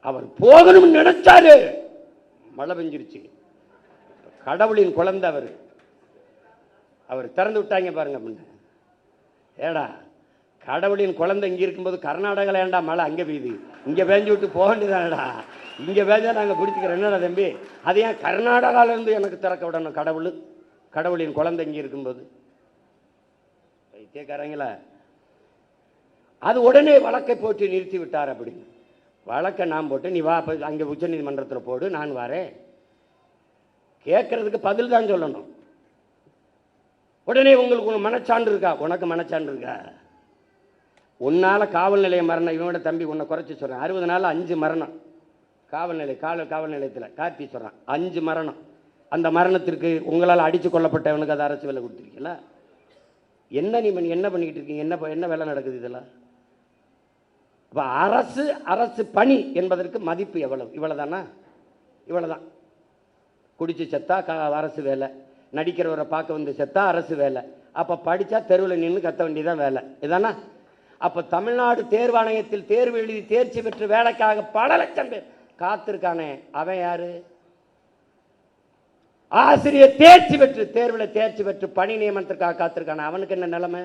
அவர் போகணும்னு நினைச்சாரு, மழை பெஞ்சிருச்சு. கடவுளின் குழந்தை அவர். அவர் திறந்து விட்டாங்க பாருங்க. ஏடா கடவுளின் குழந்தை இங்கே இருக்கும்போது கர்நாடகாவில் ஏண்டா மழை அங்கே பெய்யுது, இங்கே பேஞ்சு விட்டு போக வேண்டியதானடா, இங்கே பேஞ்சா நாங்கள் பிடிச்சிக்கிறோம். என்னடா தம்பி, அது ஏன் கர்நாடகாவிலேருந்து எனக்கு திறக்க விடணும் கடவுள்? கடவுளின் குழந்தை இங்கே இருக்கும்போது கேட்கறீங்களா? அது உடனே வழக்கை போட்டு நிறுத்தி விட்டார். அப்படின்னு வழக்கை நான் போட்டு, நீ வா அங்கே உச்ச நீதிமன்றத்தில் போடு, நான் வரேன். கேட்கறதுக்கு பதில் தான் சொல்லணும். உடனே உங்களுக்கு மனச்சான்று இருக்கா? உனக்கு மனச்சான்று இருக்கா? உன்னால காவல் நிலையம் மரணம், இவனோட தம்பி உன்னை குறைச்சி சொல்றேன், 60 நாள் 5 மரணம் காவல் நிலையத்தில் கார்த்தி சொல்றான், 5 மரணம். அந்த மரணத்திற்கு உங்களால் அடித்து கொல்லப்பட்டவனுக்கு அது அரசு வேலை கொடுத்துருக்கீங்களா? என்ன நீ என்ன பண்ணிக்கிட்டு இருக்கீங்க? என்ன வேலை நடக்குது இதெல்லாம்? அப்போ அரசு பணி என்பதற்கு மதிப்பு எவ்வளவு? இவ்வளவுதானா? இவ்வளவுதான். குடிச்சு செத்தா அரசு வேலை, நடிக்கிறவரை பார்க்க வந்து செத்தா அரசு வேலை, அப்போ படித்தா தெருவில் நின்று கத்த வேண்டியதான் வேலை, இதானா? அப்போ தமிழ்நாடு தேர்வாணையத்தில் தேர்வு எழுதி தேர்ச்சி பெற்று வேலைக்காக பல லட்சம் பேர் காத்திருக்கானே, அவன் யாரு? ஆசிரியர் தேர்ச்சி பெற்று தேர்வில் தேர்ச்சி பெற்று பணி நியமனத்திற்காக காத்திருக்கானே, அவனுக்கு என்ன நிலைமை?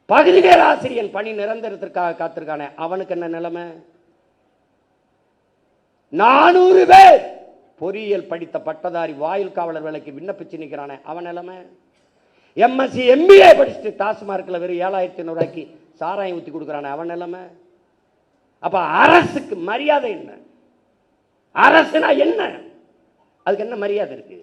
பகுதி நேர ஆசிரியர் பணி நிரந்தரத்திற்காக காத்திருக்கானே, அவனுக்கு என்ன நிலைமை? 400 பேர் பொறியியல் படித்த பட்டதாரி வாயில் காவலர் வேலைக்கு விண்ணப்பிச்சு நிற்கிறானே, அவன் நிலைமை? எம்எஸ்சி எம்பிஏ படிச்சுட்டு டாஸ்மார்க்கில் வெறும் 7500 ரூபாய்க்கு சாராயம் ஊற்றி கொடுக்குறானே, அவன் நிலைமை? அப்ப அரசுக்கு மரியாதை என்ன? அரசுனா என்ன? அதுக்கு என்ன மரியாதை இருக்கு?